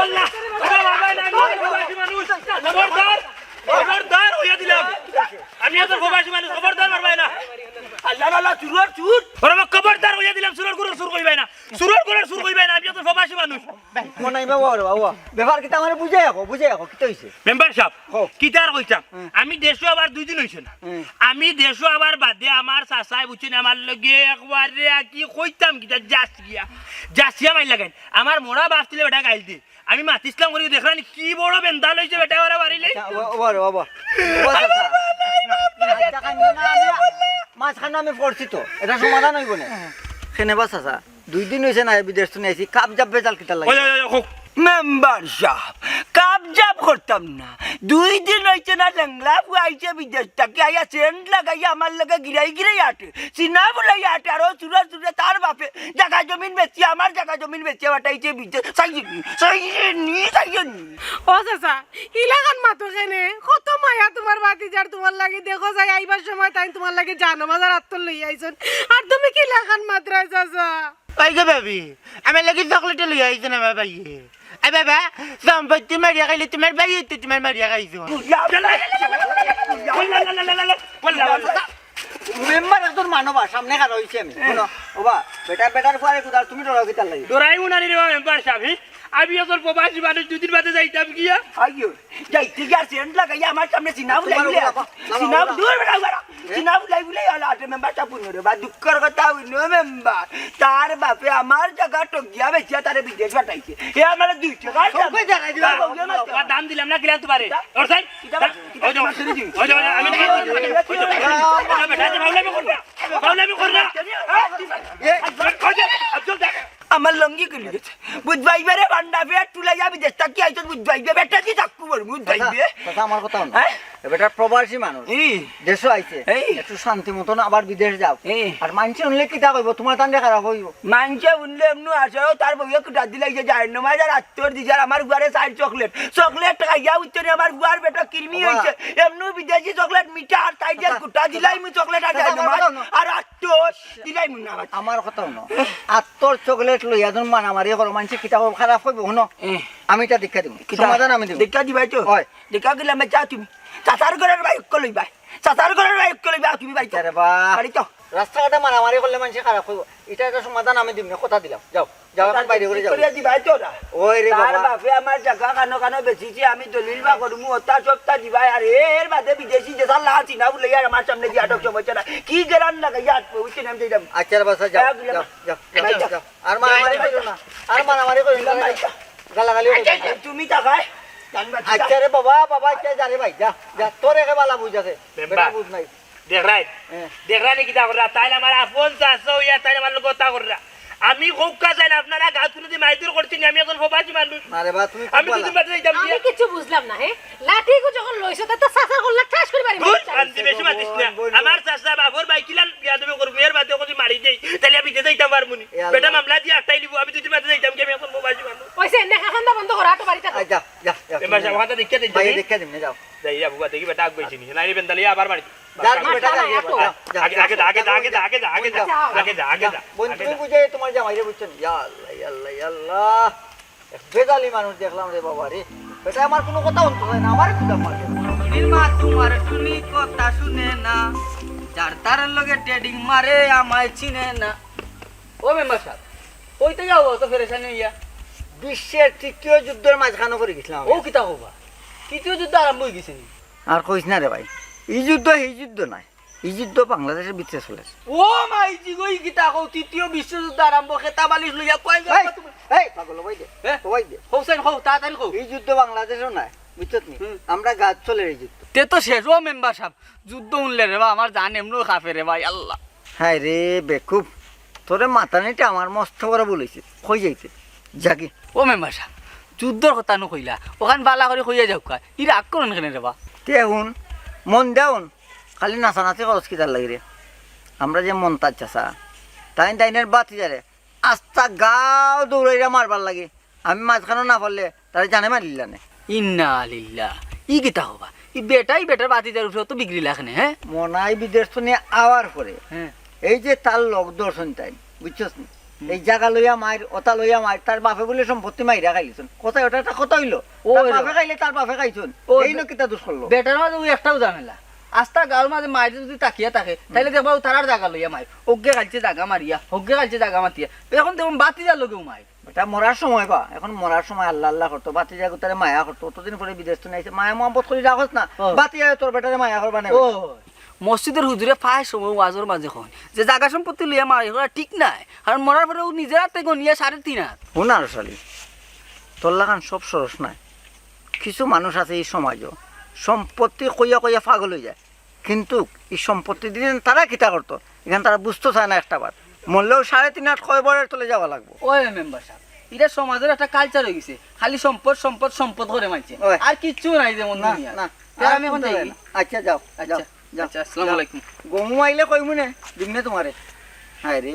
আল্লাহ কথা বাবা না আমি প্রবাসী মানুষ খবরদার খবরদার হইয়া দিলাম আমি এত প্রবাসী মানুষ খবরদার মারবাই না আল্লাহ আল্লাহ চুরর চুর ওরে খবরদার হইয়া দিলাম চুরর করে চুর কইবাই না চুরর করে চুর কইবাই না আমি এত প্রবাসী মানুষ মনাই বাবা রে বাবা ব্যাপার কিটা মানে বুঝাই আকো কি হইছে মেম্বার সাহেব কিটার কইতাম আমি দেশও আবার 2 দিন হইছে না আমি দেশও আবার বাদে আমার চাচাই বুঝছেন আমার লগে একবারে কি কইতাম কিটা জাসিয়া মাই লাগাই আমার মোড়া বাসতিলে বেটা গাইল দি আমি মাতিসলাম করি দেখলানি কি বড় বেন্দা লইছে বেটা ওরা বাড়িলে বাবা রে বাবা মাছ খানো আমি পড়ছি তো এটা সমাধান হইব না কেনেবা চাচা 2 দিন হইছে না বিদেশ শুনে আইছি কাপ জাব বেজাল কিটা লাগে মেম্বার সাহেব কাবজাব করতাম না 2 দিন হইছে না লেংলা আইছে বিদেশ থেকে আইয়া সেন্ট লাগাইয়া আমার লগে গিরাই আটে চিনা বলাই আটে আরো চুরা তার বাপে জায়গা জমিন বেচি আমার জায়গা জমিন বেচে বাটাইছে বিদেশ চাইনি ও চাচা ইলাকান মাতো কেনে কত মায়া তোমার বাতিজার তোমার লাগি দেখো যাই আইবার সময় তাই তোমার লাগি জানো মাজার আত্মল লই আইছন আর তুমি কি লাগান মাত্রায় চাচা ওই গো বেবি আমার লাগি চকলেট লই আইছে না বাবা এ বাবা সম্পত্তি মারিয়া খাইলে তোমার ভাই তো তোমার মারিয়া খাইছো মেম্বার একজন মানবা সামনে খারাপ হইছে আমি শুনো ওবা বেটার পরে কুদার তুমি ডরা কিটা লাগে ডরাই উনানি রে মেম্বার সাহেব আমি এত প্রবাসী মানুষ 2 দিন বাদে যাইতাম গিয়া আইও যাইতে গিয়া সেন্ট লাগাইয়া আমার সামনে সিনাব লাইলে সিনাব দূর বেড়া সিনাব লাইলে আলা আটে মেম্বার চাপুনো রে বা দুঃখের কথা হইনো মেম্বার তার বাপে আমার জায়গা টগিয়া বেচিয়া তারে বিদেশ পাঠাইছে এ আমার 2 টাকা সবে জায়গা দিবা দাম দিলাম না কিলা তোমারে ওর সাই ওই যাও আমি বেটা যে ভাবলামি করনা আমার লঙ্গি করে গেছে বুঝবাইবে রে বান্ডা বেট তুলাই যাবি দেশ তাকি আইতো বুঝবাইবে বেটা দি থাকবো বল বুঝবাইবে কথা আমার কথা না বেটার প্রবাসী মানুষ দেশও আইছে একটু শান্তি মতন আবার বিদেশ যাও আর মানছে উনলে কিটা কইব তোমার তান্ডে খারাপ হইব মানছে উনলে এমনু আসেও তার বউয়ে কুটা দিলাই যে যায় নমাজার আত্তর দিজার আমার গুয়ারে 4 চকলেট খাইয়া উত্তরে আমার গুয়ার বেটা কিরমি হইছে এমনু বিদেশি চকলেট মিঠা আর তাই যে কুটা দিলাই মু চকলেট আর যায় আর আত্তর দিলাই মু না আমার কথা না আত্তর চকলেট লইয়া যখন মারামারি করো মানছে কিটা খারাপ হইব শুনো আমি এটা দেখা দিব সমাধান আমি দিব দেখা দিবাই তো হয় দেখা গেলে আমি যা তুমি চাচার ঘরের বাইক লইবা চাচার ঘরের বাইক লইবা তুমি বাইক আরে বাহ বাড়ি তো রাস্তাঘাটে মারামারি করলে মানুষ খারাপ হইব এটা একটা সমাধান আমি দিব না কথা দিলাম যাও যাও এখন বাইরে করে যাও করিয়া দিবাই তো না ওই রে তার বাবা বাপে আমার জায়গা কানো বেচিছি আমি দলিল বা করমু ওটা সপ্তা দিবাই আর এর বাদে বিদেশি যে সাল লাগা চিনা বলে আর আমার সামনে দিয়ে আটক সময় চলা কি গেরান লাগাইয়া বুঝছি নাম দিলাম আচ্ছা বাসা যাও যাও যাও আর মারামারি করো না আর মারামারি করো না গালাগালি তুমি টাকায় আচ্ছা রে বাবা আচ্ছা যা রে ভাই যা যা তোর একে বালা বুঝাছে বেটা বুঝ নাই দেখ রাই কিটা কররা তাইলে আমার আপন চাচা হইয়া তাইলে আমার কথা কররা আমি খুব কাজ না আপনারা গাছ তুলে দিয়ে মাইদুর করছি আমি এখন প্রবাসী মানুষ আরে বা তুমি আমি 2 দিন বাদে যাইতাম আমি কিছু বুঝলাম না হে লাঠি কো যখন লইছো তা চাচা করলা ঠাস করে বাড়ি শান্তি বেশি মাতিস না আমার চাচা বাবর বাইকিলান বিয়া দেবে করব এর বাদে যদি মারি দেই তাহলে আমি যেতে যাইতাম পারমুনি বেটা মামলা দিয়ে একটাই লিবো আমি 2 দিন বাদে যাইতাম কি আমি এখন প্রবাসী মানুষ ওইসে দেখা খান্দা বন্ধ করা তো বাড়িটা যা যা যা এবার ওখানে দেখে দিই ভাই দেখে দিন যাও যাই বাবু দেখি বেটা আগ বইছিনি নাই বেন্দালি আবার বাড়ি যা বেটা আগে বোন তুমি বুঝে তোমার জামাই রে বুঝছেন ইয়া আল্লাহ বেজালি মানুষ দেখলাম রে বাবা রে বেটা আমার কোনো কথা হতো না আমার কথা মারে শুনির মা তোমার শুনি কথা শুনে না যার তার লগে ট্রেডিং মারে আমায় চিনে না ও মেম্বার সাহেব কইতে যাও তো ফেরেশানি হইয়া বিশ্বের তৃতীয় যুদ্ধের মাঝখানে করে গেছিলাম ও কিতা হবা তৃতীয় যুদ্ধ আরম্ভ হয়ে গেছে আর কইস না রে ভাই এই যুদ্ধ নাই এই যুদ্ধ বাংলাদেশের ভিতরে চলেছে ও মাই জি গই কিতা কও তৃতীয় বিশ্বযুদ্ধ আরম্ভ খেতা বালিশ লইয়া কই যাও তুমি এই পাগল ভাই দে ভাই দে হোসেন হও তাড়াতাড়ি হও এই যুদ্ধ বাংলাদেশেও নাই বুঝছত নি আমরা গাছ চলে এই যুদ্ধ তে তো শেষ ও মেম্বার সাহেব যুদ্ধ উনলে রে বা আমার জান এমনো খাফে রে ভাই আল্লাহ হায় রে বেকুব তোরে মাথা নিতে আমার মস্ত করে বলেছে কই যাইতে জাগি ও মেম্বার সাহেব যুদ্ধর কথা নো কইলা ওখান বালা করে কইয়া যাও কা ইরা আক করন কেন রে বা তে হুন মন দেউন খালি নাচানাচি খরচ কিতার লাগি রে আমরা যে মন্তাজ চাষা তাইনের বাতি যারে আস্তা গাও দৌড়াইরা মারবার লাগে আমি মাঝখানে না পারলে তারা জানে মারিলা নে ইন্না লিল্লাহ ই কিতা হবা ই বেটার বাতি যার উপরে তো বিক্রি লাখনে হ্যাঁ মনাই বিদেশ তো নিয়ে আওয়ার পরে হ্যাঁ এই যে তার লোক দর্শন তাই বুঝছস নি এই জায়গা লইয়া মায়ের ওটা লইয়া মায়ের তার বাপে বলে সম্পত্তি মাইরা খাইলিছুন কোথায় ওটা একটা কথা হইলো ও তার হইলো। বাপে খাইলে তার বাপে খাইছুন ও এই না কিতা দোষ করলো বেটার মাঝে ওই একটাও ঝামেলা আস্তা গাঁর মাঝে মাইরে যদি তাকিয়ে থাকে তাইলে দেখবা ও তারার জায়গা লইয়া মাই অজ্ঞে কালছে জায়গা মারিয়া অজ্ঞে কালছে জায়গা মাতিয়া এখন তেমন বাতি যার লগেও মাই এটা মরার সময় বা এখন মরার সময় আল্লাহ আল্লাহ করতো বাতি যায় তারে মায়া করতো অতদিন পরে বিদেশ তো নাইছে মায়া মহব্বত করি রাখস না ও। বাতি যায় তোর বেটারে মায়া করবা না ও মসজিদের হুজুরে পায় সময় ওয়াজর মাঝে হয় যে জায়গা সম্পত্তি লইয়া মারি করা ঠিক নাই কারণ মরার পরে ও নিজের হাতে গনিয়া 3.5 হাত শুন আর শালি তোর লাগান সব সরস নাই কিছু মানুষ আছে এই সমাজও সম্পত্তি কইয়া কইয়া পাগল হয়ে যায় কিন্তু এই সম্পত্তি দিলেন তারা কিতা করতো এখানে তারা বুঝতে চায় না একটা বার মরলেও 3.5 হাত কয় বরের তলে যাওয়া লাগবো ওই মেম্বার সাহেব এটা সমাজের একটা কালচার হয়ে গেছে খালি সম্পদ সম্পদ সম্পদ করে মানছে ওই। আর কিচ্ছু নাই যেমন না দুনিয়া না তাহলে আমি এখন যাই আচ্ছা যাও যাও আচ্ছা আচ্ছা আসসালামু আলাইকুম গমু আইলে কইমু নে দিমনে তোমারে হায় রে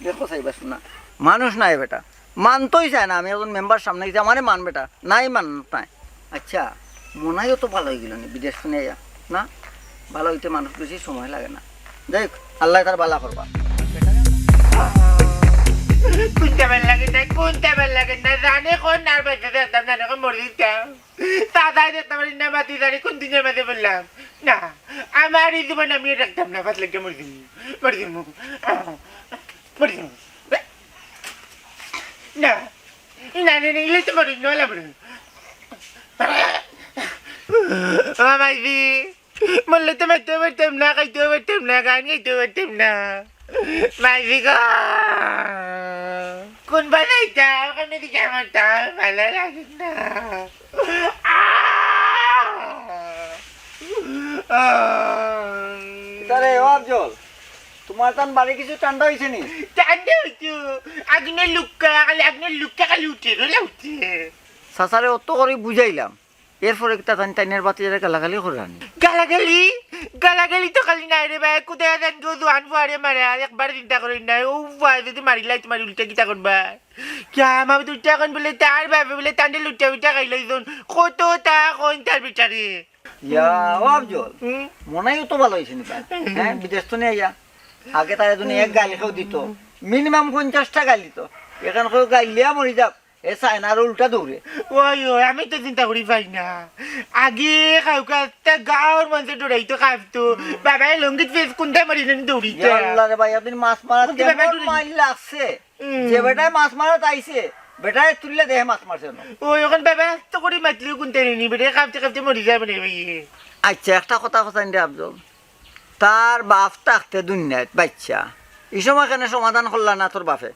দেখো চাইবা শোনা মানুষ নাই বেটা মানতই চায় না আমি একজন মেম্বার সামনে গেছি আমারে মান বেটা নাই মান নাই আচ্ছা মনাইও তো ভালো হয়ে গেল নি বিদেশ শুনে না ভালো হইতে মানুষ বেশি সময় লাগে না যাই হোক, আল্লাহ তার বালা করবা কোনটা ভাল লাগে না কোনটা ভাল লাগে না জানে কোন আর বেঁচে যেতাম জানে কোন মরে দিতাম দাদাই যেতাম না মাতি জানি কোন দিনের মাঝে বললাম না আমার এই জীবন আমি রাখতাম না ভাত লাগে মরে দিম মরে দিম মরে দিম না না না ইলে তো মরে না লাগবে মামাইদি মরলে তো মারতে পারতাম না খাইতে পারতাম না গান গাইতে পারতাম না মাইদি গো কোন বানাইতা ওখানে দিকে আমারটা ভালো লাগে না তারে ও আফজল তোমার তান বাড়ি কিছু ঠান্ডা হয়েছে নি ঠান্ডা হইতো আগুনের লুক্কা খালি আগুনের লুক্কা খালি উঠে রোলা উঠে সাসারে অত করে বুঝাইলাম এরপরে একটা তান টাইনের বাতি যারা গালাগালি করে আনি গালাগালি গালাগালি তো খালি নাই রে ভাই কোথায় জান গো জোয়ান ফুয়ারে মারে আর একবার চিন্তা করি না ও ফুয়ারে যদি মারিলাই তোমার উল্টা কিতা করবা ক্যা আমার দুইটা এখন বলে তার ভাবে বলে তান্ডে লুটা উল্টা খাইলাই জন কত টা কোন তার বিচারে ইয়া ও আফজল মনাইও তো ভালো হয়েছে নি তার হ্যাঁ বিদেশ তো নিয়ে আগে তার এজন্য এক গালি কেউ দিত মিনিমাম 50টা গালি দিত এখান কেউ গাইলিয়া মরি যাক এ চায়নার উল্টা দৌড়ে ওই ওই আমি তো চিন্তা করি পাই না আগে কাউকে গাঁৱৰ মানুহে দৌড়াইতো খাবতো বাবাই লঙ্গিত ফেস কোনটা মারি জানি দৌড়িতে আল্লাহ রে ভাই আপনি মাছ মারা কোনটা বেটা কেমন তুলি? মাইল লাগছে যে বেটায় মাছ মারা তাইছে বেটায় তুললে দেহে মাছ মারছে না ওই ওখান বাবা তো করে মাতলেও কোনটা নিনি বেটে খাবতে খাবতে মরি যাবে না ভাই আচ্ছা একটা কথা কথা রে আফজল তার বাপ থাকতে দুনিয়াত বাচ্চা এই সময় কেন সমাধান করলা না তোর বাপে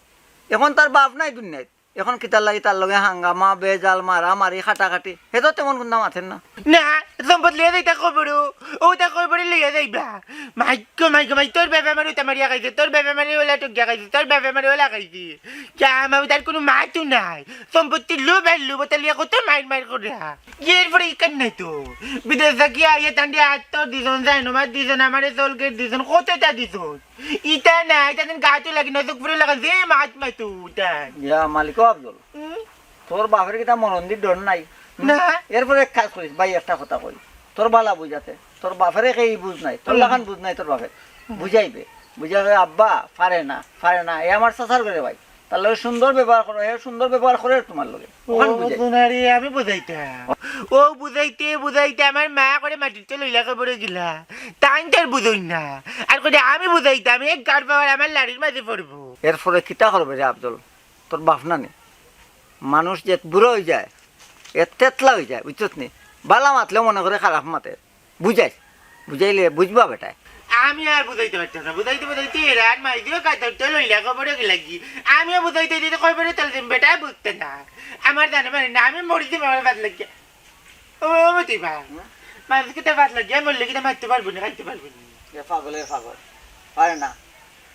এখন তার বাপ নাই দুনিয়াত এখন কিতার লাগি তার লগে হাঙ্গামা বেজাল মারা মারি খাটাখাটি সেতো তেমন কোন মাথেন না না সম্পদ লিয়ে যাইতা খবরও ও তা খবরে লিয়ে যাইবা মাইক মাই তোর বাবা মারি ওটা মারিয়া খাইছে তোর বাবা মারি ওলা টুকিয়া খাইছে তোর বাবা মারি ওলা খাইছে কে আমার তার কোনো মাতও নাই সম্পত্তি লোভ আর লোভ ওটা লিয়ে কত মাইর করে এরপরে ইকান নাই তো বিদেশ থাকি আইয়ে তান্ডি আত্মর দিজন যায় না দিজন আমারে চলকে দিজন কতটা দিজন ইটা নাই তাদের গাছও লাগি না চোখ পুরো লাগা যে মাছ মাইতো তাই ইয়া মালিক আফজল তোর বাপের কিতা মনন্দির ডর নাই না এরপরে এক কাজ করিস ভাই একটা কথা কই তোর বালা বুঝাতে তোর বাপের এই বুঝ নাই তোর লাগান বুঝ নাই তোর বাপের বুঝাইবে বুঝাবে আব্বা পারে না এ আমার চাচার করে ভাই তার লগে সুন্দর ব্যবহার করো এ সুন্দর ব্যবহার করে তোমার লগে ওখান বুঝাই সোনারি আমি বুঝাইতাম ও বুঝাইতে বুঝাইতে আমার মা করে মাটিতে লইলা খবরে গিলা তাই তার বুঝই না আর করে আমি বুঝাইতাম এক গাড় পাওয়ার আমার লাড়ির মাঝে পড়বো এরপরে কিতা করবে রে আফজল তোর বাপ না নে মানুষ যে বুড়ো হয়ে যায় এ তেতলা হয়ে যায় বুঝছত নি বালা মাতলেও মনে করে খারাপ মাতে বুঝাইলে বুঝবা বেটায় আমি আর বুঝাইতে পারতাম না বুঝাইতে এরা আর মাই দিও কাতরটা লইলা খবরে গিলা কি আমিও বুঝাইতে দিতে খবরে চলে দিন বেটা বুঝতে না আমার জানে মানে না আমি মরি দিম আমার বাদ লাগিয়া ও মতি বা মানুষকে তো বাদ লাগিয়া মরলে কিনা মারতে পারবো না খাইতে পারবো না পাগলের পাগল পারে না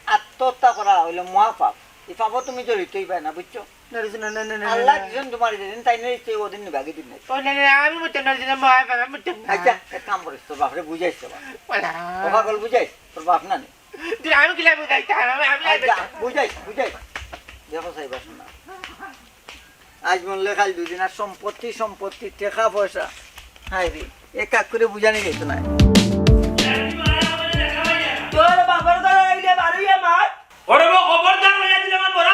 আত্মহত্যা করা হইলো মহাপাপ এই পাপও তুমি জড়িতই পাই না বুঝছো আল্লাহ দিছেন তোমার দিন তাই না ইচ্ছে ওদিন নিবে আগে দিন নাই আমি মরতে না দিলাম মহা বাবা মরতে আচ্ছা এক কাম করিস তোর বাপরে বুঝাইস তো পাগল বুঝাইস তোর বাপ না নে আমি কিলা বুঝাইতাম আমি আচ্ছা, বুঝাইস দেখো সাইবা শোনা আজ মনলে খালি দুদিন আর সম্পত্তি টাকা পয়সা হাই রে এক কাক করে বুঝানি গেছো না তোর বাবার ঘরে আইলে বাড়ি আমার ওরে খবরদার হইয়া দিলে আমার বড়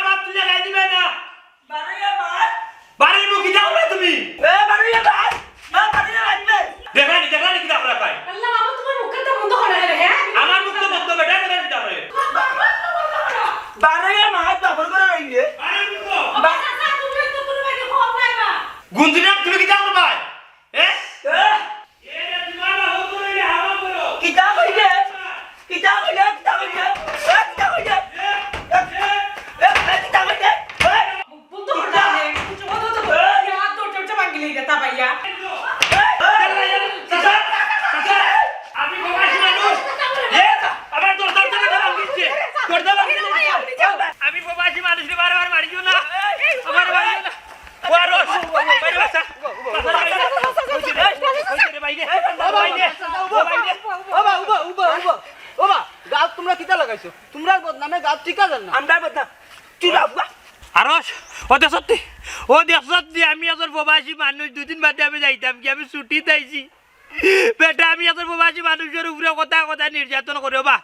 গুঞ্জিনা তুমি কি জানো ভাই এ তোমার বাবু করে হাওয়া করো কিতা কইলে কিতা কইলে কিতা কইলে কিতা কইলে কিতা কইলে বন্ধু হটা নে কিছু বন্ধু তো হাত দৌড়তে ভাঙিলে এটা ভাইয়া আমি প্রবাসী মানুষ আমার দরদার থেকে ভাঙিছে দরদার আমি প্রবাসী মানুষকে বারবার মারিও না আমার মারিও না ওয়ারস বাইরে বাসা গাছ তোমরা কিতা লাগাইছো তোমরা বদনামে গাছ ঠিকা জান না আমরা বদনা তুই রাখবা আরস ও দেখছতি আমি এখন প্রবাসী মানুষ দুদিন বাদে আমি যাইতাম কি আমি ছুটি তাইছি বেটা আমি এখন প্রবাসী মানুষের উপরে কথা নির্যাতন করে বা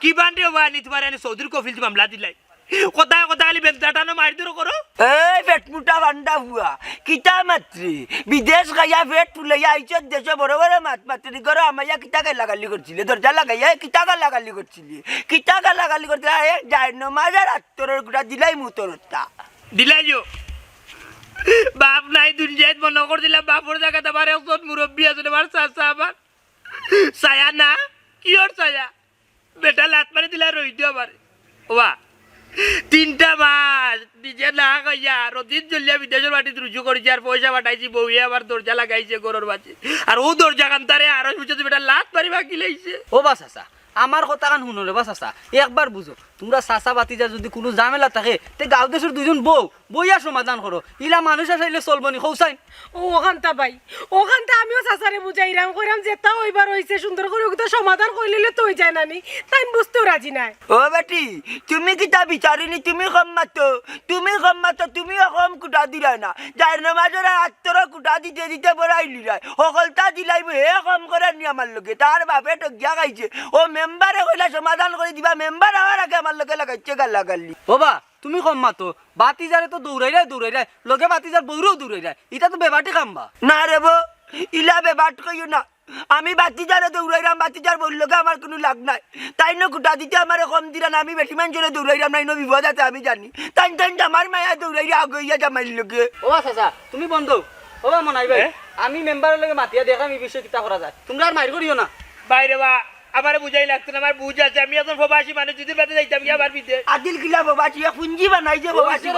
কি বান্ধে বা আনি তোমার আনি চৌধুরী কফিল মামলা দিলাই কথা খালি বেন্টাটানো মারি দিও করো এই পেট মুটা বান্ডা হুয়া কিতা মাত্রি বিদেশ গাইয়া পেট ফুলাইয়া আইছত দেশে বড় বড় মাত্রি করো আমাইয়া কিতা গালাগালি করছিলে দরজা লাগাইয়া কিতা গালাগালি করছিলি কিতা গালাগালি করতে যায় নমাজার আত্তরের গুড়া দিলাই মুতরতা দিলাই যো বাপ নাই দুনিয়াত মনে করে দিলাম বাপর জায়গাতে আমার একজন মুরব্বী আছে আমার চাচা আমার ছায়া না কি ওর ছায়া বেটা লাত মারি দিলা রই দিও আমার ওবা 3টা মাস নিজে না খাইয়া রদিন চলিয়া বিদেশের বাটিতে রুজু করেছি আর পয়সা পাঠাইছি বউয়ে আবার দরজা লাগাইছে গরুর বাচ্চা আর ও দরজা কান্তারে আরো বুঝেছে বেটা লাত মারি বাকি লাইছে ও বাস আসা আমার কথা কান শুনো রে বাস আসা একবার বুঝো তোমরা চাচা বাতিজা যদি কোনো ঝামেলা থাকে তে গাঁও দেশের দুজন বইয়া সমাধান করো ইলা মানুষ আসাইলে চলবনি খৌসাইন ওখানটা ভাই ওখানটা আমিও চাচারে বুঝাইরাম কইরাম যেটা ওইবার হইছে সুন্দর করে ওটা সমাধান কইলে তো হই যায় নানি তাই বুঝতেও রাজি নাই ও বেটি তুমি কিতা বিচারিনি তুমি কম মাতো তুমিও কম কুটা দিলাই না যার নমাজের আত্তর কুটা দিতে বড়াইলি রায় সকলটা দিলাইব হে কম করে নি আমার লোকে তার বাপে টকিয়া খাইছে ও মেম্বারে কইলা সমাধান করে দিবা মেম্বার হওয়ার আগে আমার লোকে লাগাইছে গালাগালি বাবা তুমি কম মাতো বাতিজারে তো দৌড়াই লগে বাতিজার বউরেও দৌড়াই এটা তো বেবাটি কামবা না রে বো ইলা বেবাট কইও না আমি বাতিজারে দৌড়াইরাম বাতিজার বললোকে আমার কোনো লাগ নাই তাই ন কুটা দিতে আমার কম দিলা না আমি বেশি মানুষের দৌড়াইরাম নাই ন বিপদ আছে আমি জানি তাই আমার মায়া দৌড়াইরা আগইয়া জামাইর লোকে ও চাচা তুমি বন্ধ ও মনাই ভাই আমি মেম্বারের লগে মাতিয়া দেখাম এই বিষয়ে কিতা করা যায় তোমরা আর মাইর করিও না বাইরে বা আমার বুঝাই লাগতো না আমার বুঝ আছে আমি এখন প্রবাসী মানুষ যদি বাদে যাইতাম কি আবার বিদেশ আদিল কিলা বাবাজি পুঞ্জি বানাই যে বাবাজি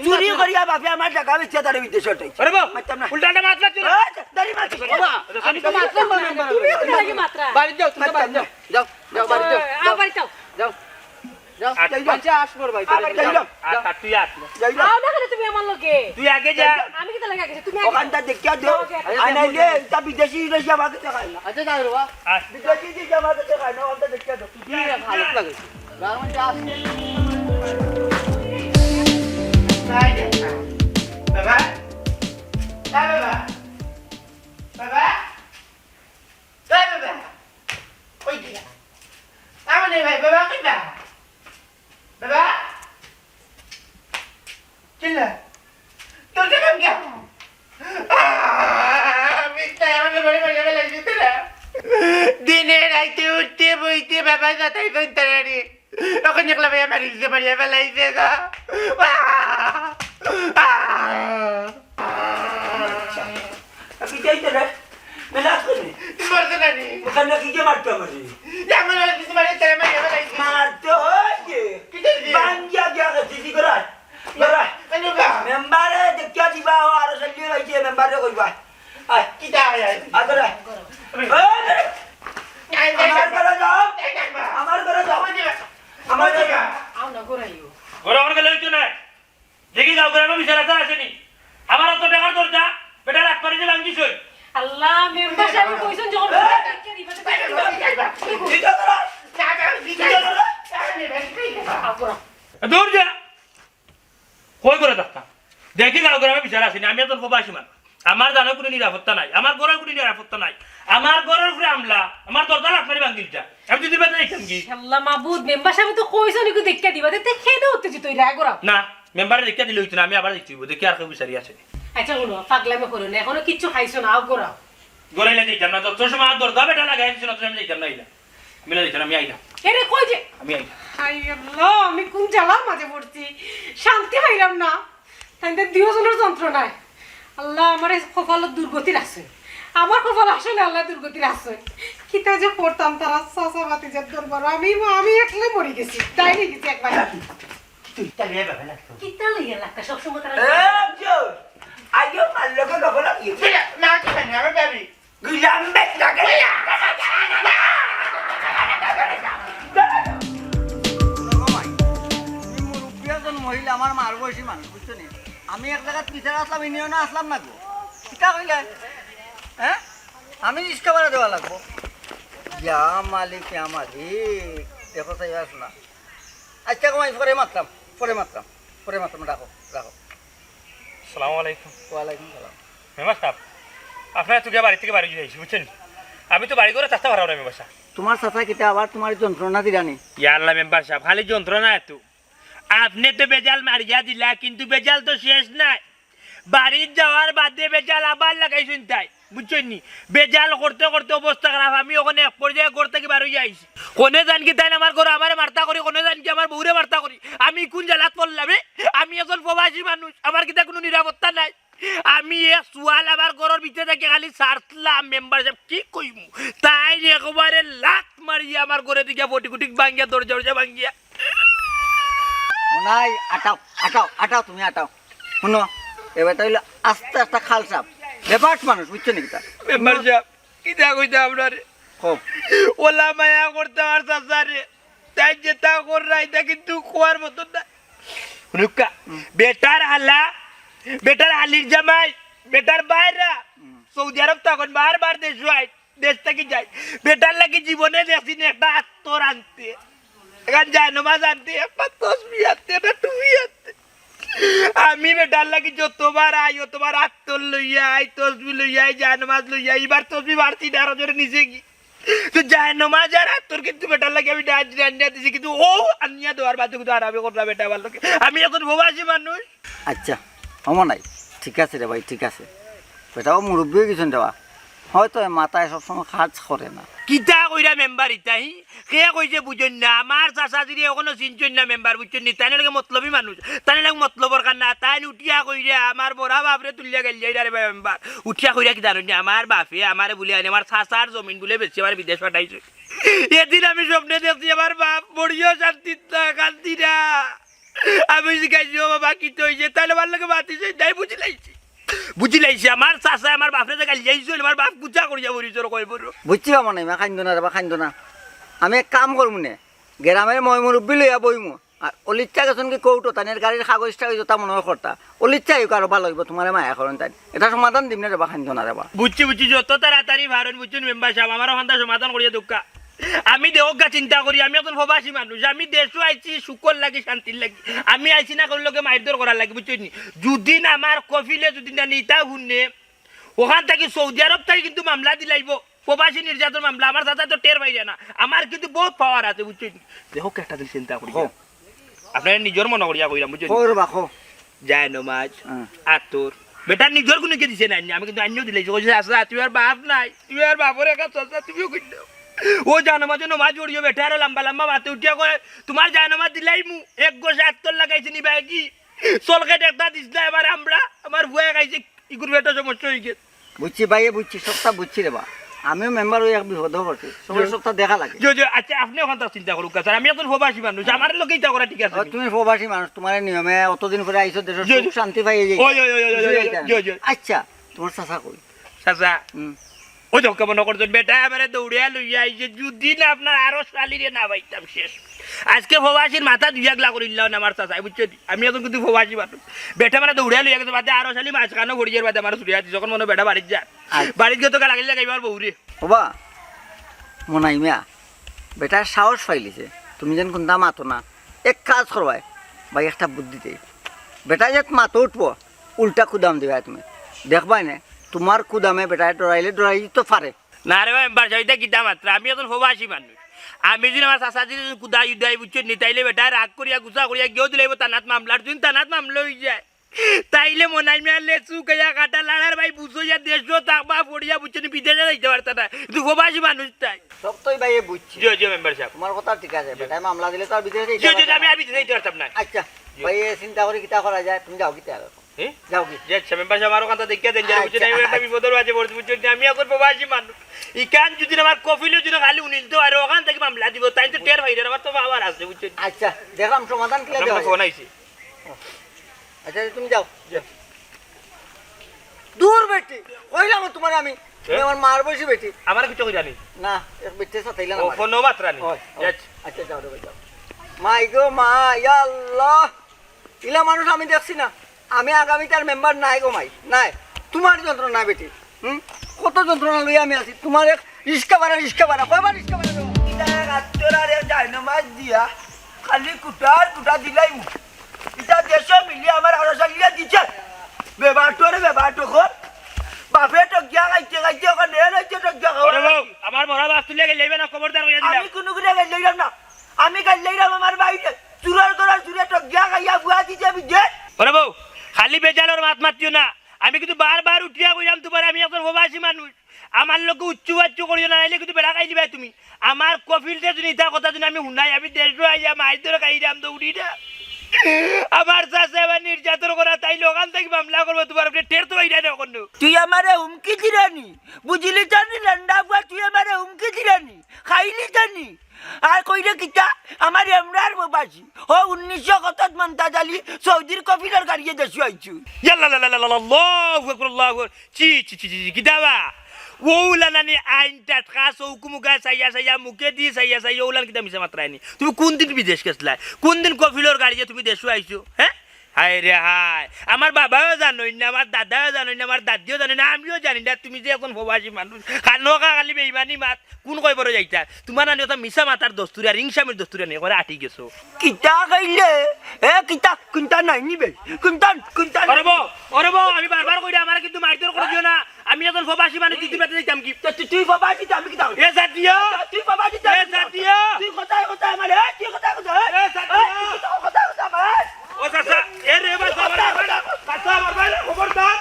চুরি করিয়া বাপে আমার টাকা বেচে তার বিদেশ ওটাই আরে বাবা উল্টাটা মাছ লাগছে না দাড়ি মাছ বাবা আমি তো মাত্রা তুমি ওটা লাগে মাত্রা বাড়ি যাও তুমি বাড়ি যাও যাও বাড়ি যাও আবার যাও যাও যাও আচ্ছা আসবো ভাই আর তুই আস আও না করে তুমি আমার লগে তুই আগে যা আমি কি লাগে গেছে তুমি আগে ওখানটা দেখিয়া দাও আনাইলে তা বিদেশি রসি আমাকে দেখাই না আচ্ছা যাও বাবা আস বিদেশি যে আমাকে দেখাই না ওখানটা দেখিয়া দাও কি ভালো লাগে গার্মেন্টে আসছে বাবা বাবা বাবা বাবা ওই দিয়া আমনে ভাই বাবা কইবা বাবা চিল্লা তোর কেমন কি আমি তাই আমাকে বলে বলে লাগছে তোরা দিনে রাইতে উঠতে বইতে বাবা যাতাই বইতারি এখন একলা ভাই আমার ইচ্ছে মারিয়া ফেলাইছে গা আপনি যাইতে রে মেলাস করে মরতে নানি ওখানে কি যে মারতে আমারে যেমন কিছু মারিয়া তাই মারিয়া ফেলাইছে মারতে হয় বাঙ্গিয়া গিয়া গেছি করা মেম্বারে দেখিয়া দিবা আর চলিয়ে যাইছে মেম্বারে কইবা আয় কিটা আয় আদরে আমার ঘরে যাও আমার ঘরে যাও আমার ঘরে আও না গোরাইও ঘরে আমার গেলে হইতো না দেখি যাও গ্রামে বিচার আছে আসেনি আমার তো টাকার দরজা বেটা রাত পারি যে ভাঙ্গিস আল্লাহ মেম্বার সাহেব কইছেন যখন কে দিবা ঠিক আছে দূর যা কই করে থাকতাম দেখি যাও গ্রামে বিচার আসেনি আমি এখন প্রবাসী মানুষ আমার জানো কোনো নিরাপত্তা নাই আমার ঘরের কোনো নিরাপত্তা নাই আমার ঘরের উপরে আমলা আমার দরজা রাত পারি ভাঙ্গিস যা আমি যদি বেটা দেখতাম কি আল্লাহ মাবুদ মেম্বার সাহেব তো কইছেন কি দেখতে দিবা দেখতে খেদে উত্তেজিত হই রা গোরা না মেম্বারে দেখতে দিলে হইতো না আমি আবার দেখতে দেখি আর কেউ বিচারি আছে আচ্ছা শুনো পাগলামি করো না এখনো কিচ্ছু খাইছো না আও গোরা গড়াইলে দিতাম না যত সময় দরজা বেটা লাগাই দিছিল তখন আমি দিতাম না ইলা মিলে দিতাম আমি আইলাম এরে কই যে আমি আইলাম হাই আল্লাহ আমি কোন জ্বালার মাঝে পড়ছি শান্তি পাইলাম না তাইতে দুজনের যন্ত্রণায় আল্লাহ আমার এই কপালত দুর্গতির আছে, আমার কপাল আসলে আল্লাহ দুর্গতির আছে। কিতা যে করতাম তারা চাচা ভাতিজার দরবার, আমি একলাই মরে গেছি, তাই নিয়ে গেছি একবার। কিতা লইয়া লাগতা সবসময় তারা আজও মাল্লকে গবল লাগিয়েছে না কি জানি আমি ভাবি গুলাম বেটাকে মুরব্বী একজন মহিলা আমার মার বয়সী মানুষ বুঝছো নি, আমি এক জায়গায় পিছনে আসলাম ইউনিয়নে আসলাম না গো, কিতা কইলে হ্যাঁ আমি রিক্সা ভাড়া দেওয়া লাগবো? ইয়া মালিক ইয়া মালিক, দেখো তাই শোনা। আচ্ছা কমাই পরে মাত্রাম রাখো রাখো। আসসালামু আলাইকুম। ওয়ালাইকুম সালাম। মেম্বার সাহেব আপনার তো বাড়ি থেকে বাড়ি যাইছি বুঝছেন, আমি তো বাড়ি করে চাষা ভাড়া মেম্বার সাহেব। তোমার চাচা কিতা আবার তোমার যন্ত্রণা দিলানি? ইয়াল্লা মেম্বার সাহেব খালি যন্ত্রণা এত, আপনি তো বেজাল মারিয়া দিলা কিন্তু বেজাল তো শেষ নাই, বাড়ির যাওয়ার বাদে বেজাল আবার লাগাইছেন তাই বুঝছেন নি। বেজাল করতে করতে অবস্থা খারাপ, আমি ওখানে এক পর্যায়ে ঘর থেকে বাড়ি যাইছি, কোনে জান কি তাই আমার ঘর আমারে মার্তা করি, কোনে জান কি আমার বউরে মার্তা করি, আমি কোন জেলাত পড়লাম? আমি এখন প্রবাসী মানুষ, আমার কিতা কোনো নিরাপত্তা নাই। আমি এক সোয়াল আমার ঘরের ভিতরে থেকে খালি সারলাম মেম্বার সাহেব কি কইমু, তাই একবারে লাত মারিয়া আমার ঘরে দিকে ফটি কুটি ভাঙ্গিয়া দরজা ভাঙ্গিয়া। মনাই আটাও তুমি আটাও। শুনো এবার হইলো আস্তে আস্তে খাল চাপ, ব্যাপার মানুষ বুঝছো নাকি তা? মেম্বার সাহেব কিতা কইতা আপনার খুব ওলা মায়া করতে আর চাচারে, তাই যে তা কর রাইতা কিন্তু খোয়ার মতো না। রুকা বেটার হালির জামাই বেটার বাইরা সৌদি আরব তখন বারবার দেশ থেকে যায়, বেটার লাগে জীবনে দেখছি না একটা আত্মর আনতে, এখন যায় নমাজ আনতে, একটা তসবি আনতে, একটা টুপি আনতে। আমি বেটার লাগি যতবার অতবার আত্মর লইয়া আই, তসবি লইয়া আই, যায় নমাজ লইয়া, এবার তসবি বাড়ছি না আরো জোরে নিচে গিয়ে তো যায় নমাজ আর আত্মর কিন্তু বেটার লাগে আমি ডাজ রান্না দিছি, কিন্তু ও আনিয়া দেওয়ার বাদে কিন্তু আরামে করলাম বেটা আমার লোকে। আমি এখন প্রবাসী মানুষ। আচ্ছা মনাই ঠিক আছে রে ভাই, ঠিক আছে, বেটাও মুরব্বী হয়ে গেছেন দেওয়া, হয়তো মাথায় সবসময় কাজ করে না। কিতা কইরা মেম্বার ইতাই কে কইছে বুঝেন না, আমার চাচা যদি এখনো চিনছেন না মেম্বার বুঝছেন নি, তাই লাগে মতলবী মানুষ, তাই লাগে মতলবর কান্না, তাই উঠিয়া কইরা আমার বড়া বাপরে তুলিয়া গেল যাই রে মেম্বার, উঠিয়া কইরা কি জানো আমার বাপে আমারে বলে আনি আমার চাচার জমিন বলে বেশি আমার বিদেশ পাঠাইছে। এদিন আমি স্বপ্নে দেখছি আমার বাপ বড়িও শান্তি কান্দি না, আমি শিখাইছি ও বাবা কি তো হয়েছে, তাহলে আমার লোকে বাতিছে তাই বুঝি লাইছে আমার চাচা আমার বাপরে যে গালি যাইছো, আমার বাপ গুজা করিয়া বলিছ কই বড় বুঝছি পাবো না খাইন্দ না রে বা খাইন্দ না, আমি এক কাম করবো নে গ্রামের মই মুরব্বী লইয়া বইমু, আর অলিচ্ছা গেছেন কি কৌটো তানের গাড়ির কাগজটা হইতো তা মনে করতা, অলিচ্ছা হোক আরো ভালো হইব, তোমার মায়া করেন তাই, এটা সমাধান দিম না রে বা খাইন্দ না রে বা। বুঝছি যত তাড়াতাড়ি ভারত বুঝছেন মেম্বার সাহেব আমার ওখানটা সমাধান করিয়া দুঃখা। আমি দেহগা চিন্তা করি, আমি এখন প্রবাসী মানুষ, আমি দেশও আইছি সুখর লাগি শান্তির লাগি, আমি আইছি না কোন লোকে মারধর করার লাগে বুঝছেন নি। যদি আমার কফিলে যদি না নিতা শুনে ওখান থেকে সৌদি আরব থেকে কিন্তু মামলা দিলাইব, প্রবাসী নির্যাতন মামলা, আমার দাদা তো টের পাইছে না, আমার কিন্তু বহুত পাওয়ার আছে বুঝছেন। দেখো একটা দিন চিন্তা করি, আপনার নিজের মনে করিয়া কইলাম বুঝছেন, যায় নমাজ আতর বেটার নিজের কোনো কে দিছে না, আমি কিন্তু আনিও দিলাইছি, কইছে আসা তুই আর বাপ নাই, তুই আর বাপরে কাছে চলছা তুমিও কই দাও, ও জানামাজ নমাজ পড়িও বেটা আর লম্বা লম্বা মাথে উঠিয়া কয় তোমার জানামাজ দিলাই মু এক গোছে আত্তর লাগাইছে নি ভাই কি চলকে একটা দিস না, এবার আমরা আমার ভুয়া খাইছে ইগুর বেটা সমস্যা হয়ে গেছে। বুঝছি ভাই বুঝছি, সবটা বুঝছি রে বা, আমিও মেম্বার হয়ে এক বিপদ করছি, সবটা দেখা লাগে। আচ্ছা আপনি ওখান চিন্তা করুক স্যার, আমি এখন প্রবাসী মানুষ, আমার লোক চিন্তা করা ঠিক আছে। তুমি প্রবাসী মানুষ, তোমার নিয়মে অতদিন পরে আইসো দেশের সুখ শান্তি পাই। আচ্ছা তোমার চাচা কই? চাচা ওই তো কেমন করছেন বেটা এবারে দৌড়িয়া লইয়া আইছে, যদি না আপনার আরো শালিরে না পাইতাম শেষ। আজকে প্রবাসীর মাথা দুই একলা করিল না আমার চাচা বুঝছেন, আমি এখন কিন্তু প্রবাসী মানুষ, বেটা মানে দৌড়িয়া লইয়া গেছে বাদে আরো শালি মাঝখানো ঘড়িয়ার বাদে আমার ছুটিয়া দিচ্ছে, যখন মনে বেটা বাড়ির যা বাড়ির গিয়ে তো লাগিলে গাইবার বউরে হবা মনাই মিয়া বেটার সাহস পাইলিছে, তুমি যেন কোনটা মাতো না, এক কাজ করবাই ভাই একটা বুদ্ধিতে, বেটা যে মাতো উঠবো উল্টা কুদাম দিবা, তুমি দেখবাই না তোমার কুদামে বেটা ডরাইলে তো পারে না রে মেম্বার সাহেব গীতা মাত্রা, আমি এখন প্রবাসী মানুষ, আমি যদি আমার চাচা যদি কুদাই উদাই বুঝছেন নি, তাইলে বেটা রাগ করিয়া গুছা করিয়া গিয়েও দিলে তানাত মামলার যদি তানাত মামলা হয়ে যায়, তাইলে মনাই মিয়া লেচু কেয়া কাটা লাড়ার ভাই বুঝইয়া দেশও থাকবা পড়িয়া বুঝছেন বিদেশে যাইতে পারতা না, কিন্তু প্রবাসী মানুষ তাই সব তোই ভাই বুঝছি। মেম্বার সাহেব তোমার কথা ঠিক আছে, বেটায় মামলা দিলে তো আর বিদেশে আমি বিদেশে যাইতে পারতাম না। আচ্ছা ভাই চিন্তা করে কিতা করা যায়, তুমি যাও কিতা হ্যাঁ যাও কি যে মেম্বার সাহেব আমারও কথা দেখিয়া দেন যারা বুঝছেন আমি একটা বিপদের মাঝে পড়ছি বুঝছেন আমি এখন প্রবাসী মানুষ ইকান যদি আমার কফিলের যদি খালি উনিল তো আর ওখান থেকে মামলা দিব তাই তো টের ভাইরা আমার তো বাবার আছে বুঝছেন আচ্ছা দেখলাম সমাধান কিলা দেওয়া যায়। ফোন আইছে আচ্ছা তুমি যাও দূর বেটি কইলাম তোমার আমি তুমি আমার মার বসি বেটি আমার কিছু জানি না এক বেটি সাথেইলাম ও ফোন মাত্রা নি আচ্ছা যাও রে যাও মাই গো মা ইয়া আল্লাহ ইলা মানুষ আমি দেখছি না আমি আগামীকার মেম্বার নাই গো মাই নাই তোমার যন্ত্রণা বেটি কত যন্ত্রণা লই আমি আছি তোমার এক রিস্কা ভাড়া কয়বার রিস্কা ভাড়া দেবো আত্মরারে যাইনো মাছ দিয়া খালি কুটা দিলাই এটা দেশ মিলিয়ে আমার আরো চালিয়ে দিচ্ছে বেবাটো খোর বাপে টকিয়া খাইতে ওখানে রয়েছে টকিয়া ওরে বাবু আমার মরা বাস তুলে গেলে না খবরদার হইয়া দিলাম আমি কোনো করে লইলাম না আমি কাল লইলাম আমার বাড়িতে চুরে টকিয়া খাইয়া বুয়া দিছে বিজে ওরে বাবু খালি বেজানোর মাত মাতিও না আমি কিন্তু বারবার উঠিয়া কইলাম তোমার আমি এখন প্রবাসী মানুষ আমার লোক উচ্চু করিও না নাইলে কিন্তু বেড়া খাই দিবা তুমি আমার কফিলতে যদি ইটা কথা যদি আমি শুনাই আমি দেশ আইয়া মাইর ধরে খাই দাম তো উঠি না আমার চাষে এবার নির্যাতন করা তাই লোকান থেকে মামলা করবো তোমার আপনি টের তো বাইরে না কোনো তুই আমারে হুমকি দিরানি বুঝলি জানি ঠান্ডা বুয়া তুই আমারে হুমকি দিরানি খাইলি জানি আর কইলে কিতা আমার এমরার বাসি ও 1900 মান্তা জালি সৌদির কফিলার গাড়িয়ে দেশু আইছু ইয়াল্লা লা লা লা লা আল্লাহু আকবার আল্লাহু আকবার চি কিদাবা ওউলা নানি আইনটা খাস হুকুমুকা সাইয়া মুকে দি সাইয়া ওউলান কিতা মিছে মাত্রায়নি তুমি কোন দিন বিদেশ গেছলা কোন দিন কফিলর গাড়িয়ে তুমি দেশু আইছো হ্যাঁ হায় রে হায় আমার বাবাও জানোই না আমার দাদাও জানোই না আমার দাদিও জানোই না আমিও জানি না তুমি যে এখন প্রবাসী মানুষ খানোকা খালি বেইমানি মাত কোন কই বড় যাইতা তোমার নানি ওটা মিছা মাতার দস্তুরি আর ইংসামের দস্তুরি নেই করে আটি গেছো কিতা খাইলে কিতা কুন্তা নাই নিবে কুন্তা ওরে বো আমি বারবার কইরা আমার কিন্তু মারধর করে দিও না আমি এখন প্রবাসী মানুষ দিদি বেতে যাইতাম কি তুই বাবাজি আমি কিতা এ জাতীয় তুই বাবাজি এ জাতীয় তুই কথা আমার তুই কথা এ জাতীয় কথা আমার ও চাচা এ রে বা চাচা আমার ভাই খবরদার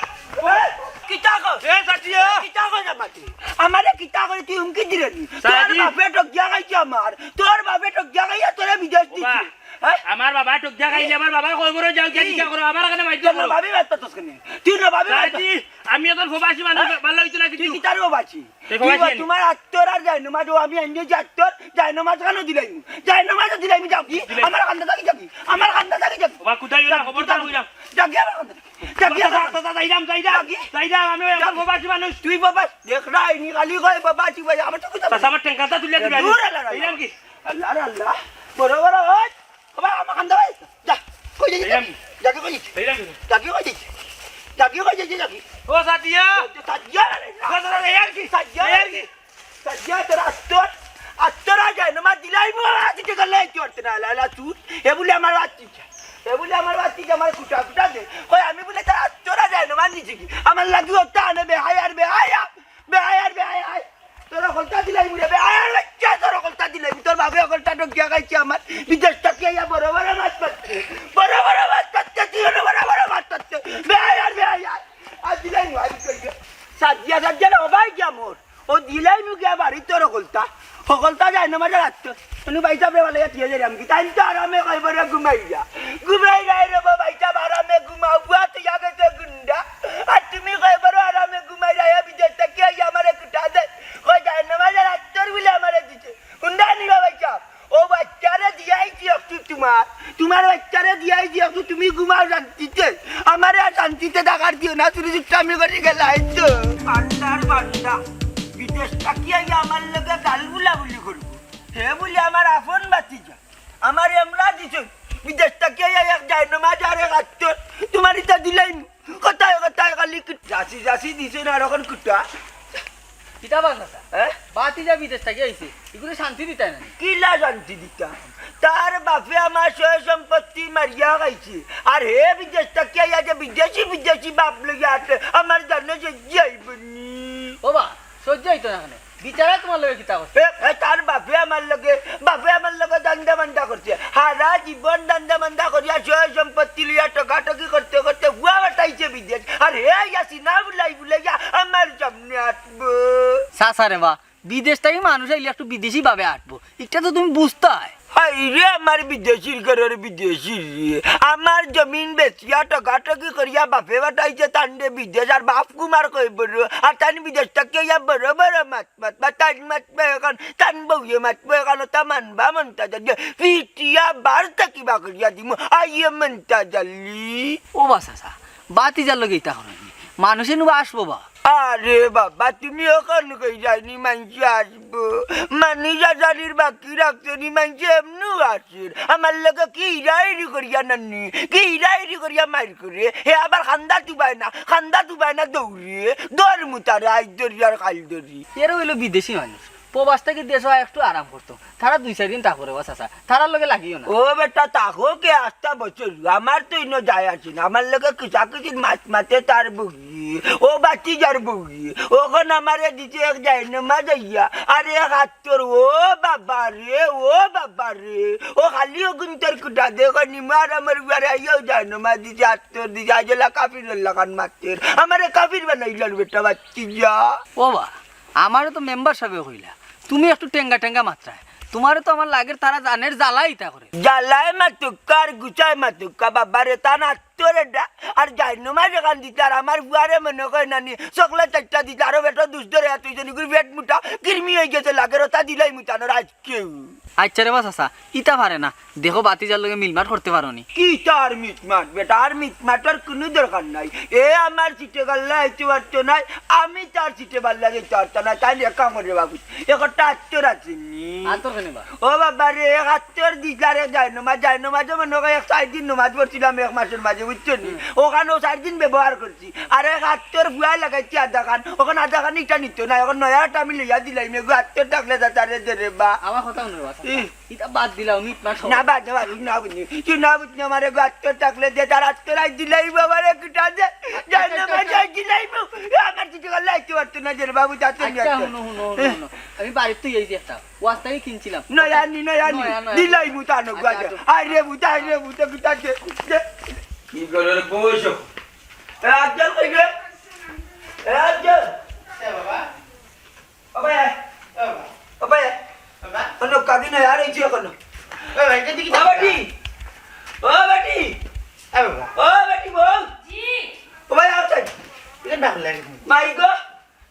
কিতা কো এ জাতীয় কিতা কো জামাতি আমারে কিতা করে তুই হুমকি দিলেনি তোর সাদি। বাপে টকিয়া খাইছে আমার তোর বাপে টকিয়া খাইয়া তোরে বিদেশ দিছে আমার বাবা টক জাগাইলে আমার বাবা কই বড় যাও কি করো আমার এখানে মাইতো তোর বাপে বাচ্চা তোস কেন তুই না বাপে সাদি আমি এখন প্রবাসী মানুষ ভালো হইতো না তুই কিছু কিতারও বাঁচি তুই প্রবাসী আনি। তোমার আত্মর আর যাই নমাজ আমি এনে যে আত্মর যাই নমাজ কেন দিলাই যাই নমাজ দিলাই যাও কি আমার কান্দা থাকি যাবি আমার কান্দা থাকি যাবি বাবা কোথায় গেলা খবরদার কইলাম যাবি আমার কান্দা যাবি চাচা যাইরাম আমি এখন প্রবাসী মানুষ তুই বাবা দেখ রাই নি খালি কয় বাবা তুই ভাই আমার তো কথা চাচা আমার টেঙ্কাটা তুলে দিলা দূর আল্লাহ যাইরাম কি আল্লাহ আল্লাহ বড় বড় হয় বাবা আমার কান্দা ভাই যা কই যাবি যাবি কই যাইরাম কি যাবি কই যাবি কই যাবি ও জাতীয় সাজ্জা চাচা যাইরাম কি যাইরাম কি সাজ্জা তোর আত্মর আ যায় নমাজ দিলাই মো আজকে গলে চড়তে না লালা তুই এ বলে আমার বাচ্চি আমার কুটা দে কই আমি বলে তার আত্মর আ যায় নমাজ নিছি কি আমার লাগি ওটা আনে বেহায়ার তোরা কলতা দিলাই মুরে বেহায়ার বাচ্চা তোরা কলতা দিলাই তোর বাবা কলতা ঢকিয়া গাইছে আমার বিদেশ টাকিয়া ইয়া বড় মাছ পাচ্ছে তুই বড় মাছ পাচ্ছে বেহায়ার আজ দিলাই নু আমি কই সাজ্জা না ভাই কি মোর ও দিলাই নু গিয়া বাড়ি তোর কলতা সকলতা যায় না মাঝে রাখতো তুমি বাইসা বে বলে দিয়ে যাই আমি তাই তো আরামে কই বড় ঘুমাই যায় রে বাইসা আরামে ঘুমাও বুয়া তো জায়গাতে গুন্ডা আর তুমি কই বড় আরামে ঘুমাই যায় বিদেশ থেকে আমারে কুটা দে কই যায় না মাঝে রাখতর বলে আমারে দিছে গুন্ডা নিবা বাইসা ও বাচ্চারে দিয়াই কি একটু তোমার বাচ্চারে দিয়াই কি একটু তুমি ঘুমাও শান্তিতে আমারে আর শান্তিতে ডাকার দিও না তুমি আমি করে গেলে আইতো বান্ডা বিদেশ তাকিয়া আমার লগে গাল বুলাবুলি করবো হে বলি আমার আপন বাতি যা আমার এমরা দিছ বিদেশ তাকিয়া এক যায় নমাজ আর এক আত্মর তোমার ইটা দিলাই কথায় খালি যাসি দিছে না এখন কুটা কিতা বাস আছে বাতি যা বিদেশ থেকে আইছে এগুলো শান্তি দিতে না কিলা শান্তি দিতা তার বাপে আমার সয় সম্পত্তি মারিয়া গাইছে আর হে বিদেশ তাকিয়া যে বিদেশি বাপ লগে আছে আমার জানে যে যাইবনি ও বা সহ্য হইতো না কেন বিচারা তোমার লগে কিতা করছে তার বাপে আমার লগে দান্দা মান্দা করছে হারা জীবন দান্দা মান্দা করিয়া সয় সম্পত্তি লিয়া টকাটকি করতে হুয়া বাটাইছে বিদেশ আর হে আসি না বুলাইয়া আমার সামনে আসবো সাসারে বা বিদেশ থেকে মানুষ আইলে একটু বিদেশি ভাবে আটবো এটা তো তুমি বুঝতে হয় আইরে আমার বিদেশির ঘরের বিদেশি রে আমার জমিন বেচিয়া টকাটকি করিয়া বাপে বাটাইছে তান্ডে বিদেশ আর বাপ কুমার কই বড় আর তান বিদেশ থেকে ইয়া বড় বড় মাত মাত বা তান মাতবে এখন তান বউয়ে মাতবে এখন তা মানবা মনতা যাবে ফিটিয়া বার থাকিবা করিয়া দিমু আইয়ে মনতা জালি ও বা চাচা বাতিজার লগে ইতা করেন মানুষে নুবা আসবো বা আরে বাবা তুমি ওখানে কই যাইনি মানছি আসবো মানিজা জানির বাকি রাখতে নি মানছি এমনু আসির আমার লোক কি ইরাইরি করিয়া নানি কি ইরাইরি করিয়া মার করে হে আবার খান্দা তুবাই না দৌড়িয়ে দর মুতারে আজ দরি আর কাল দরি এরা হইলো বিদেশি মানুষ প্রবাস থেকে দেশ হয় একটু আরাম করতো তারা 2-4 দিন থাকরে বা চাচা তারার লগে লাগিও না ও বেটা তাকো কে আস্তা বছর আমার তো ইনো যায় আছে না আমার লোক কিসা কিছু মাছ মাতে তার বগি ও বাচ্চি যার বগি ওখানে আমারে দিতে এক যায় না মা যাইয়া আরে হাত তোর ও বাবা রে ও খালি ওগুন তোর কুটা দেখো নিমার আমার বারে আইও যায় না মা দিতে হাত তোর দিতে আজলা কাফির লাগান মাতের আমারে কাফির বানাইলার বেটা বাচ্চি যা ও বা আমারও তো মেম্বার সাহেব হইলা তুমি একটু টেঙ্গা মাত্রায় তোমারও তো আমার লাগের তারা জানের জ্বালাই তা করে জ্বালায় মাতুক্কা আর গুচায় মাতুক্কা বাবারে তা না তোরে আর যাই নমা যেখান দিতে আর আমার বুয়ারে মনে করে নানি সকলে চারটা দিতে আরো বেটা দুধরে তুই জানি পেট মুটা কিরমি হয়ে গেছে লাগের তা দিলাই মুটানোর আজকে আচ্ছা রে বা চাচা ইতা পারে না দেখো বাতিজার লগে মিলমাট করতে পারো নি কি তার মিটমাট বেটা আর মিটমাটার কোনো দরকার নাই এ আমার চিটে গাল্লা হইতে পারতো নাই আমি তার চিটে পাল্লা যেতে পারতো না তাই একা মরে বাবু একটা আত্মর আছে আর তোর কেন বা ও বাবা রে এক আত্মর দিলারে যায় নমাজ মনে হয় 4 দিন নমাজ পড়ছিলাম 1 মাসের মাঝে বুঝছো নি ওখানেও 4 দিন ব্যবহার করছি আর এক আত্মর ভুয়া লাগাইছি আধা খান ওখানে আধা খান ইটা নিত না এখন নয়াটা আমি লইয়া দিলাই মেঘু আত্মর থাকলে তারে দে বা আমার কথা শুনে বা ইতা বাদ দিলাম মিটমাট না বাদ না বুঝনি তুই না বুঝনি আমার আত্মর থাকলে দে তার আত্মর আই দিলাই বাবা রে কিটা দে যায় নমাজ আই দিলাই আমার চিঠি গাল্লা হইতে পারতো না যে বাবু যাচ্ছে আচ্ছা হুনো আমি বাড়িতে তুই এই যে একটা ওয়াস্তাই কিনছিলাম নয়ানি দিলাই মুতানো গাজা আরে মুতা কিটা দে কি করে বসো আজল কই গে আজল বাবা কোনো কাদি না আর এই কোন ও বেটি বল ও ভাই আচ্ছা মাই গো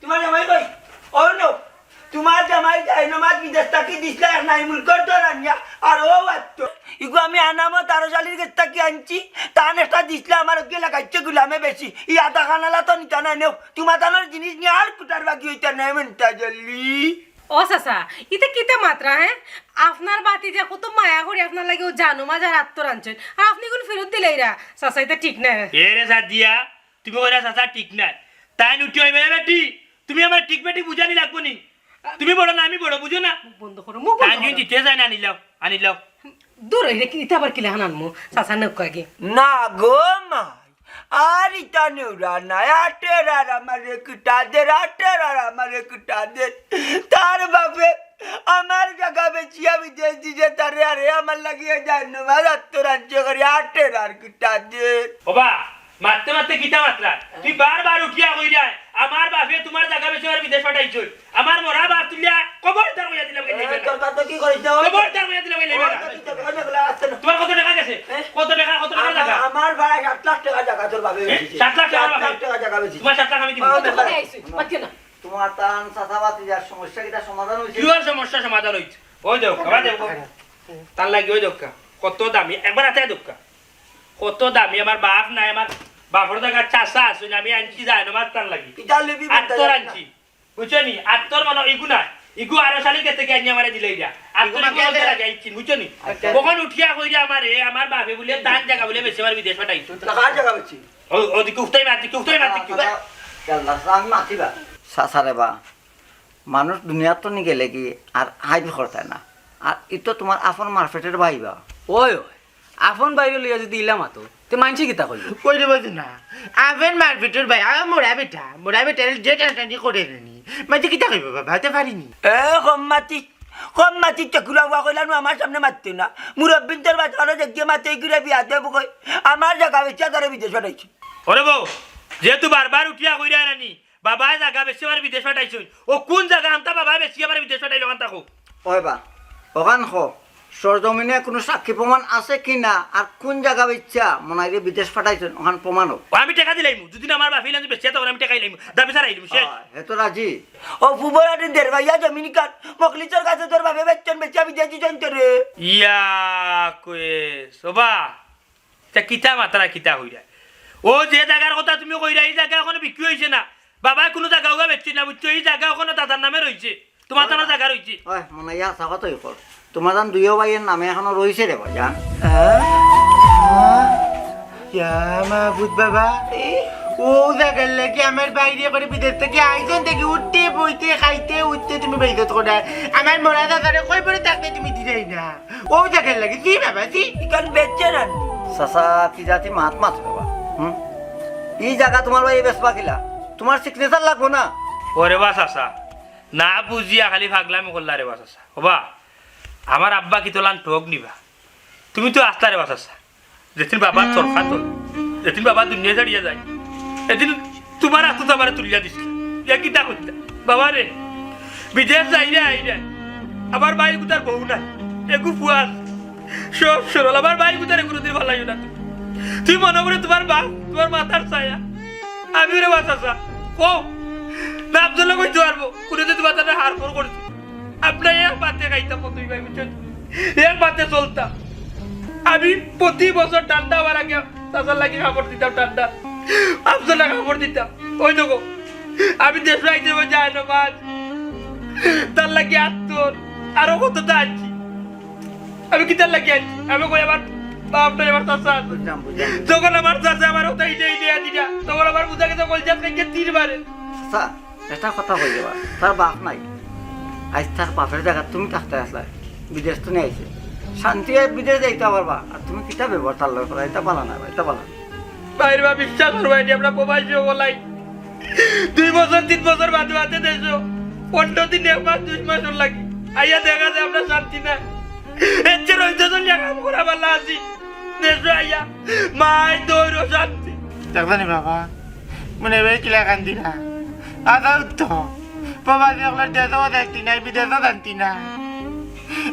তোমার জামাই কই ও নো তোমার জামাই যাই নমাজ বিদেশ থাকি দিসলা এক নাই মুলকর তো রানিয়া আর ও বাচ্চ ইগো আমি আনামো 13 শালির কাছ থেকে আনছি তান একটা দিসলা আমার ওকে লাগাইছে গুলামে বেশি ই আধা খানালা তো নিতা না নেও তোমার তানোর জিনিস নিয়ে আর কুটার বাকি হইতা নাই মনটা জল্লি ও চাচা ইতে কিতে মাত্রা হ্যাঁ আপনার বাতি যে কত মায়া করি আপনার লাগে ও জানো মাজার আত্মর আনছেন আর আপনি কোন ফেরত দিলেইরা চাচা এটা ঠিক না এ রে সাদিয়া তুমি ওরা চাচা ঠিক নাই তাই নুটি হইবে বেটি তুমি আমার ঠিক বেটি বুঝানি লাগবো নি তুমি বড় না আমি বড় বুঝো না বন্ধ করো মুখ তাই যদি দিতে যায় না আনিলাও দূর হইলে কি ইতা আবার কি লেখান আনমু চাচা নক আগে না গো মাই আর ইতা নেউরা না আটের আর আমার একটা দের আটের আর আমার একটা দের তার বাপে আমার জায়গা বেচিয়া বিদেশ দিছে তারে আরে আমার লাগিয়ে যায় না আত্মরাজ্য করি আটের আর কিটা দের ওবা মারতে কিটা মাত্রা তুই বারবার উঠিয়া কই যায় আমার বাপে তোমার জায়গা বেশি আর বিদেশ পাঠাইছো আমার মরা বাপ তুলিয়া কবর দার কইয়া দিলাম তোর কথা কি কইছো কবর দার কইয়া দিলাম তোমার কত টাকা গেছে কত টাকা জায়গা আমার ভাই 7 লাখ টাকা জায়গা তোর বাপে 7 লাখ টাকা জায়গা বেশি তোমার 7 লাখ আমি দিব পাচ্ছি না তোমার তান চাচাবাতি যার সমস্যা কিটা সমাধান হইছে কিওর সমস্যা সমাধান হইছে ওই দেখ খাবার দেব তার লাগি ওই দক্কা কত দামি একবার আতে দক্কা কত দামি আমার বাপ নাই আমার বাপর জায়গা চাষা আছে আমি আনছি যায় না মার তার লাগি ইটা লিবি আত্তর আনছি বুঝছো নি আত্তর মানে ইগু না ইগু আরো শালি কাছে আনি আমারে দিলেই যা আত্তর কি লাগে আইছি বুঝছো নি কখন উঠিয়া কইরা আমারে আমার বাপে বলে দান জায়গা বলে বেশি আমার বিদেশ পাঠাইছো কার জায়গা বেশি ও দিকে উঠতেই মারতি আমি মাতিবা চাচারে বা মানুষ দুনিয়াত তো নি গেলে কি আর হাইট করতায় না আর ইতো তোমার আপন মার্কেটের ভাইবা ওই আপন বাইরে লইয়া যদি ইলা মাতো তে মানছি কিতা কইল কই দেব না আভেন মারপিটর ভাই মোরা বেটা যে টানি করে নি মাঝে কিতা কইব বাবা হাতে পারিনি এ কম মাতি চকুরা হওয়া কইলাম আমার সামনে মারতে না মুরব্বিন তোর বাচ্চারা দেখিয়ে মাতে ঘুরে বিয়া দেবো কই আমার জায়গা বেচা ধরে বিদেশ পাঠাইছি ওরে বউ যেহেতু বারবার উঠিয়া কইরা রানি বাবা জায়গা বেশি আমার বিদেশ পাঠাইছো ও কোন জায়গা আমতা বাবা বেশি আমার বিদেশ পাঠাইলো কান্তা কো ওই বা ওখান খো সরজমিনে কোনো সাক্ষী প্রমাণ আছে কি না আর কোন জায়গা ইচ্ছা মনাইরে বিদেশ পাঠাইছেন ওখান প্রমাণ হোক। আমি টাকা দিলাইমু যদি আমার বাপি লাঞ্চ বেশি তখন আমি টাকাই লাইমু দাবি ছাড়া আইলাম শেষ হে তো রাজি। ও ফুবরাটি দের ভাইয়া জমিন কাট মকলিচর কাছে তোর ভাবে বেচন বেচা বিদেশ দিছেন তোরে ইয়া কয়ে সবা তা কিতা মাত্রা কিতা হইরা ও যে জায়গার কথা তুমি কইরা এই জায়গা এখন বিক্রি হইছে না বাবা কোনো জায়গা ওগা বেচছি না বুঝছো এই জায়গা ওখানে দাদার নামে রইছে তোমার তো জায়গা রইছে ওই মনাইয়া চাকা তো কর তোমার জান দুইও ভাইয়ের নামে এখনো রয়েছে রে ভাইয়া। মাহবুদ বাবা ও জায়গার লাগে আমার বাইরে করে বিদেশ থেকে আইজন দেখি উঠতে বইতে খাইতে উঠতে তুমি বেইজত করা আমার মরা দাদারে কই পরে থাকতে তুমি দিলাই না ও জায়গার লাগে জি বাবা জি ইকান বেচছে না চাচা কি জাতি মাত মাত বাবা এই জায়গা তোমার ভাই বেসবা কিলা তোমার সিগনেচার লাগবো না। ওরে বাস আসা না বুঝিয়া খালি ফাগলামি করলা রে বাস আসা হবা আমার আব্বা কি তোলান ঠক নিবা তুমি তো আসলা রে বাস আসা যেদিন বাবার চরফা তোল যেদিন বাবা দুনিয়া ছাড়িয়া যায় এদিন তোমার হাত তো আমার তুলিয়া দিছিল ইয়া কিতা করতা বাবা রে বিদেশ যাই রে আই রে আমার বাইর গুতার বউ নাই এগু ফুয়াল সব সরল আমার বাইর গুতার কোনোদিন ভালো লাগে না তুই মনে করে তোমার বাপ তোমার মাথার ছায়া আমি রে বাস আসা কো নাম জন্য কইতে পারবো কোনোদিন তোমার তাদের হার পর করছি আপনার এক বাতে খাইতাম তুই ভাই বুঝছেন এক বাতে চলতাম আমি প্রতি বছর ঠান্ডা হওয়ার আগে তাছাড়া লাগে কাপড় দিতাম ঠান্ডা আপনার কাপড় দিতাম ওই দেখো আমি দেশ রাইতে যাই না মাছ তার লাগে আত্মর আরো কত আনছি আমি কি তার লাগে আনছি আমি কই আমার বাপটা আমার চাষা বুঝলাম বুঝলাম যখন আমার চাষা আমার ওটাই দেয়া দিটা তখন আমার বুঝাকে তো বলছে আপনাকে 3 বারে চাচা এটা কথা কই যাবা তার বাপ নাই আজ তার বাপের জায়গা তুমি থাকতে আসলা বিদেশ তো নিয়ে আইছে শান্তি বিদেশ যাইতে পারবা আর তুমি কিতা ব্যবহার তার লোক এটা পালা না এটা পালা বাইরে বা বিশ্বাস করবাই আমরা প্রবাসী বলাই 2 বছর 3 বছর বাদে বাদে দেশো 15 দিন 1 মাস 2 মাস লাগি আইয়া দেখা যায় আমরা শান্তি না এতে রইতে তো কাম করা ভালো আছি দেশো আইয়া মাই দৌড় শান্তি দেখবানি বাবা মনে হয় কিলা কান্দি না আদা তো বাবা দেখলে দেশও দেখতি নাই বিদেশও জানতি না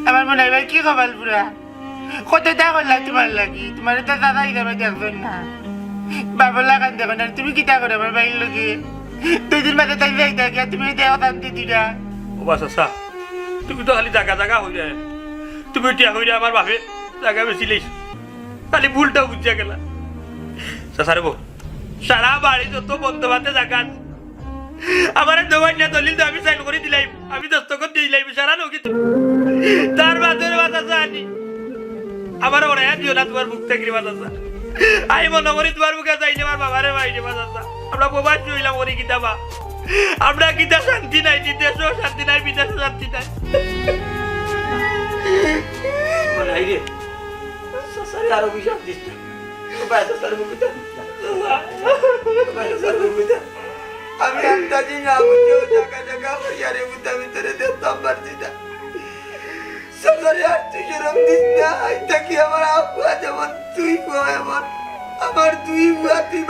আমার মনে হয় কি খবর পুরা কত টা করলা তোমার লাগি তোমার তো দাদা হিসাবে দেখবেন না বাবার লাগান দেখো না তুমি কিতা করে আমার বাইর লগে 2 দিন বাদে তাই যাই দেখে তুমি দেহ শান্তি দিলা ও বাস আসা তুমি তো খালি জায়গা জায়গা হই যায় তুমি টিয়া হই আমার বাপে জায়গা বেশি লইছ খালি ভুলটা বুঝা গেলা সাসারে বউ সারা বাড়ি যত বন্ধ বাতে জায়গা আমার দোয়াই না দলিল তো আমি সাইন করে দিলাই আমি দস্তখত দিলাই সারা নকি তার বাদে বাতা জানি আমার ওরা দিও না তোমার মুখ থেকে বাতা আই মনে করি তোমার মুখে যাইনি আমার বাবারে বাইরে বাতা আমরা প্রবাসী হইলাম ওরে কিতাবা আমরা কিতা শান্তি নাই দেশও শান্তি নাই বিদেশও শান্তি নাই নাই রে সাসারে আরো বিশ্বাস দিস বাইরে সাসারে মুখটা বাইরে সাসারে মুখটা আমি আন্দাজি না বুঝে জায়গা জায়গা হইয়া রে মুদা ভিতরে দেখতাম পারছি না সাসারে আর তুই শরম দিস না এটা কি আমার আব্বা যেমন তুই কো এমন আমার 2 বুয়া 3